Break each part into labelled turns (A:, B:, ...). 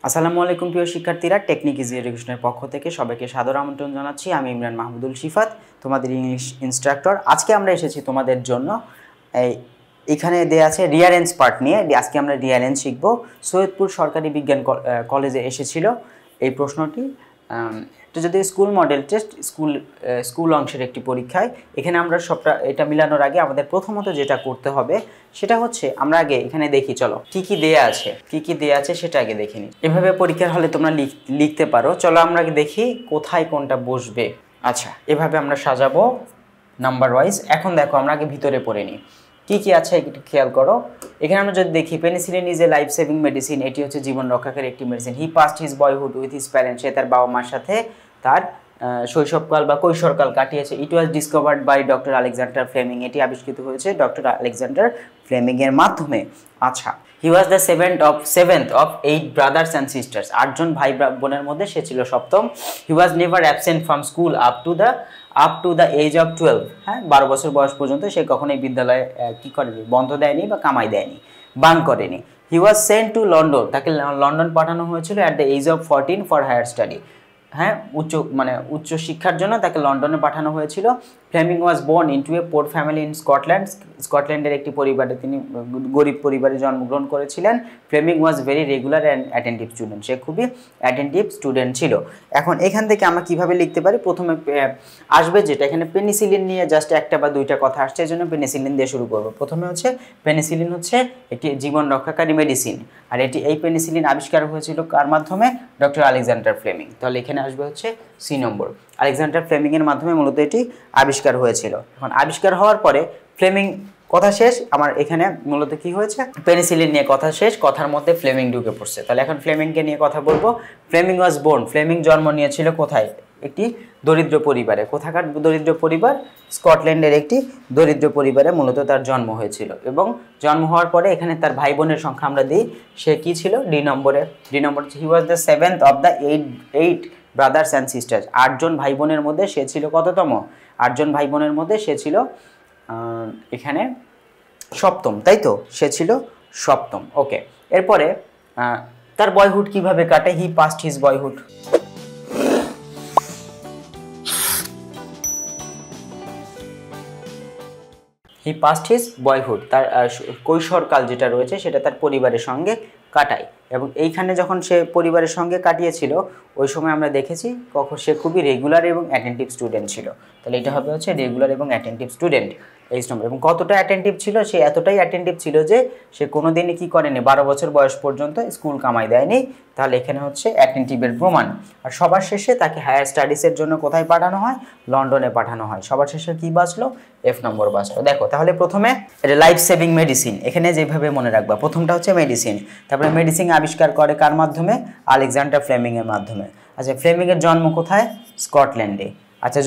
A: আসসালামু আলাইকুম প্রিয় শিক্ষার্থীরা, টেকনিক ইজি এডুকেশনের পক্ষ থেকে সবাইকে সাদর আমন্ত্রণ জানাচ্ছি। আমি ইমরান মাহমুদুল শিফাত, তোমাদের ইংলিশ ইনস্ট্রাক্টর। আজকে আমরা এসেছি তোমাদের জন্য এখানে দেয়া আছে রিয়ারেঞ্জ পার্ট নিয়ে। আজকে আমরা রিয়ারেঞ্জ শিখব। সৈয়দপুর সরকারি বিজ্ঞান কলেজে এসেছিল এই প্রশ্নটি। এটা যদি স্কুল মডেল টেস্ট, স্কুল অংশের একটি পরীক্ষায়। এখানে আমরা সবটা এটা মিলানোর আগে আমাদের প্রথমত যেটা করতে হবে সেটা হচ্ছে আমরা আগে এখানে দেখি, চলো কি কি দেয়া আছে সেটা আগে দেখে নিই। এভাবে পরীক্ষার হলে তোমরা লিখতে পারো। চলো আমরা আগে দেখি কোথায় কোনটা বসবে। আচ্ছা, এভাবে আমরা সাজাবো নাম্বার ওয়াইজ। এখন দেখো আমরা আগে ভিতরে পড়ে নিই কি কি আছে একটু খেয়াল করো। এখানে আমরা যদি দেখি, penicillin is a life saving medicine, এটি হচ্ছে জীবন রক্ষাকারী একটি medicine. He passed his boyhood with his parents, সে তার বাবা মার সাথে তার শৈশবকাল বা কৈশোরকাল কাটিয়েছে। It was discovered by doctor Alexander Fleming, এটি আবিষ্কৃত হয়েছে ডক্টর আলেকজান্ডার ফ্লেমিং এর মাধ্যমে। আচ্ছা, he was the seventh of 8 brothers and sisters, 8জন ভাই বোনের মধ্যে সে ছিল সপ্তম। He was never absent from school up to the age of 12, হ্যাঁ 12 বছর বয়স পর্যন্ত সে কখনোই বিদ্যালয়ে কি করেনি, বন্ধ দেয়নি বা কামাই দেয়নি, বান করেনি। He was sent to London, তাকে লন্ডন পাঠানো হয়েছিল at the age of 14 for higher study, হ্যাঁ উচ্চ শিক্ষার জন্য তাকে লন্ডনে পাঠানো হয়েছিল। Fleming was born into a poor family in স্কটল্যান্ডের একটি পরিবারে তিনি গরিব পরিবারে জন্মগ্রহণ করেছিলেন। Fleming was very regular and attentive student, সে খুবই অ্যাটেন্টিভ স্টুডেন্ট ছিল। এখন এখান থেকে আমরা কিভাবে লিখতে পারি, প্রথমে আসবে যেটা এখানে পেনিসিলিন নিয়ে জাস্ট একটা বা দুইটা কথা আসছে, এই জন্য পেনিসিলিন দিয়ে শুরু করবো। প্রথমে হচ্ছে পেনিসিলিন হচ্ছে একটি জীবন রক্ষাকারী মেডিসিন, আর এই পেনিসিলিন আবিষ্কার হয়েছিল কার মাধ্যমে, ডক্টর আলেকজান্ডার ফ্লেমিং। তাহলে এখানে আসবে হচ্ছে সি নম্বর, আলেকজান্ডার ফ্লেমিং এর মাধ্যমে মূলত এটি আবিষ্কার হয়েছিল। এখন আবিষ্কার হওয়ার পরে ফ্লেমিং কথা শেষ, আমার এখানে মূলত কি হয়েছে, পেনিসিলিন নিয়ে কথা শেষ, কথার মধ্যে ফ্লেমিং ঢুকে পড়ছে। তাহলে এখন ফ্লেমিংকে নিয়ে কথা বলবো। ফ্লেমিং ওয়াজ বোর্ন, ফ্লেমিং জন্ম নিয়েছিল কোথায়, একটি দরিদ্র পরিবারে। কোথাকার দরিদ্র পরিবার, স্কটল্যান্ডের একটি দরিদ্র পরিবারে মূলত তার জন্ম হয়েছিল। এবং জন্ম হওয়ার পরে এখানে তার ভাই বোনের সংখ্যা আমরা দিই, সে কি ছিল, D number. He was the 7th of the 8 brothers and sisters, 8জন ভাই বোনের মধ্যে সে ছিল কততম, 8জন ভাই বোনের মধ্যে সে ছিল এখানে সপ্তম, তাই তো, সে ছিল সপ্তম। ওকে, এরপরে তার বয়হুড কিভাবে কাটে, হি পাস্ট হিজ বয়হুড। হি পাস্ট হিজ বয়হুড, তার কৈশোরকাল যেটা রয়েছে সেটা তার পরিবারের সঙ্গে কাটায়। এবং এইখানে যখন সে পরিবারের সঙ্গে কাটিয়েছিল ওই সময় আমরা দেখেছি কখন সে খুবই রেগুলার এবং অ্যাটেন্টিভ স্টুডেন্ট ছিল। তাহলে এটা হবে হচ্ছে রেগুলার এবং অ্যাটেন্টিভ স্টুডেন্ট, এই নম্বর। এবং কতটা অ্যাটেন্টিভ ছিল, সে এতটাই অ্যাটেন্টিভ ছিল যে সে কোনোদিনই কি করেনি, 12 বছর বয়স পর্যন্ত স্কুল কামাই দেয়নি। তাহলে এখানে হচ্ছে অ্যাটেন্টিভের প্রমাণ। আর সবার শেষে তাকে হায়ার স্টাডিজের জন্য কোথায় পাঠানো হয়, লন্ডনে পাঠানো হয়। সবার শেষে কি বাঁচলো, এফ নম্বর বাঁচলো। দেখো তাহলে প্রথমে এটা লাইফ সেভিং মেডিসিন, এখানে যেভাবে মনে রাখবা, প্রথমটা হচ্ছে মেডিসিন, তারপরে মেডিসিন আবিষ্কার করে কার মাধ্যমে, আলেকজান্ডার ফ্লেমিং এর মাধ্যমে। আচ্ছা, ফ্লেমিং এর জন্ম কোথায়, স্কটল্যান্ডে। আচ্ছা,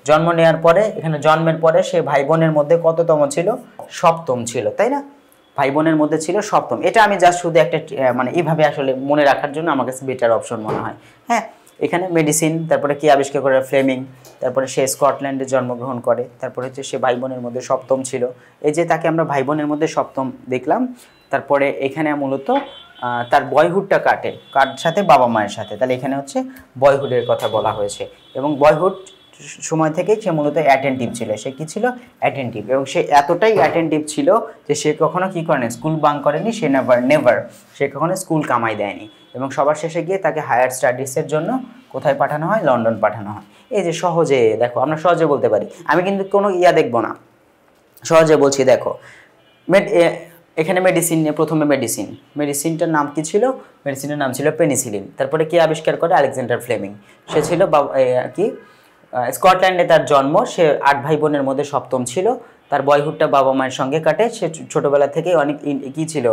A: জন্ম নেওয়ার পরে এখানে জন্মের পরে সে ভাই বোনের মধ্যে কততম ছিল, সপ্তম ছিল, তাই না, ভাই বোনের মধ্যে ছিল সপ্তম। এটা আমি জাস্ট শুধু একটা এইভাবে আসলে মনে রাখার জন্য আমার কাছে বেটার অপশন মনে হয়। হ্যাঁ, এখানে মেডিসিন, তারপরে কি আবিষ্কার করে, ফ্লেমিং, তারপরে সে স্কটল্যান্ডে জন্মগ্রহণ করে, তারপরে হচ্ছে সে ভাই বোনের মধ্যে সপ্তম ছিল। এই যে তাকে আমরা ভাই বোনের মধ্যে সপ্তম দেখলাম। তারপরে এখানে মূলত তার বয়হুডটা কাটে কার সাথে, বাবা মায়ের সাথে। তাহলে এখানে হচ্ছে বয়হুডের কথা বলা হয়েছে। এবং বয়হুড সময় থেকে সে মূলত অ্যাটেন্টিভ ছিল। সে কি ছিল, অ্যাটেন্টিভ। এবং সে এতটাই অ্যাটেন্টিভ ছিল যে সে কখনো কি করেনি, স্কুল বাঙ্ক করেনি, সে সে কখনো স্কুল কামাই দেয়নি। এবং সবার শেষে গিয়ে তাকে হায়ার স্টাডিজের জন্য কোথায় পাঠানো হয়, লন্ডন পাঠানো হয়। এই যে সহজে দেখো, আমরা সহজে বলতে পারি, আমি কিন্তু কোনো দেখবো না, সহজে বলছি। দেখো এখানে মেডিসিন নিয়ে, প্রথমে মেডিসিনটার নাম কি ছিল, মেডিসিনের নাম ছিল পেনিসিলিন। তারপরে কে আবিষ্কার করে, আলেকজান্ডার ফ্লেমিং। সে ছিল স্কটল্যান্ডে তার জন্ম, সে 8 ভাই বোনের মধ্যে সপ্তম ছিল। তার বয়হুডটা বাবা মায়ের সঙ্গে কাটে। সে ছোটোবেলা থেকেই অনেক কি ছিল,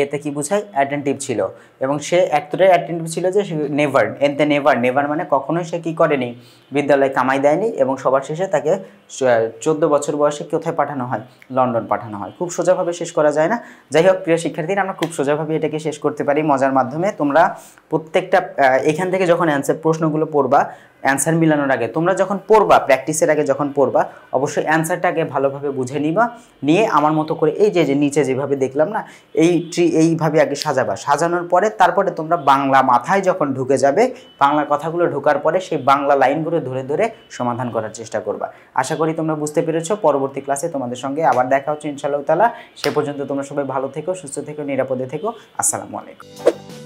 A: এতে কি বোঝায়, অ্যাটেন্টিভ ছিল। এবং সে এতটাই অ্যাটেন্টিভ ছিল যে সে নেভার মানে কখনোই সে কী করেনি, বিদ্যালয়ে কামাই দেয়নি। এবং সবার শেষে তাকে 14 বছর বয়সে কোথায় পাঠানো হয়, লন্ডন পাঠানো হয়। খুব সোজাভাবে শেষ করা যায় না। যাই হোক প্রিয় শিক্ষার্থীরা, আমরা খুব সোজাভাবে এটাকে শেষ করতে পারি মজার মাধ্যমে। তোমরা প্রত্যেকটা এখান থেকে যখন প্রশ্নগুলো পড়বা, অ্যান্সার মিলানোর আগে তোমরা যখন পড়বা, প্র্যাকটিসের আগে যখন পড়বা, অবশ্যই অ্যান্সারটাকে ভালোভাবে বুঝে নিবা, নিয়ে আমার মতো করে এই যে নিচে যেভাবে দেখলাম না, এইভাবে আগে সাজাবা। সাজানোর পরে তারপরে তোমরা বাংলা মাথায় যখন ঢুকে যাবে, বাংলা কথাগুলো ঢোকার পরে সেই বাংলা লাইনগুলো ধরে ধরে সমাধান করার চেষ্টা করবা। আশা করি তোমরা বুঝতে পেরেছো। পরবর্তী ক্লাসে তোমাদের সঙ্গে আবার দেখা হচ্ছে ইনশাআল্লাহ তাআলা। সে পর্যন্ত তোমরা সবাই ভালো থেকো, সুস্থ থেকো, নিরাপদে থেকো। আসসালামু আলাইকুম।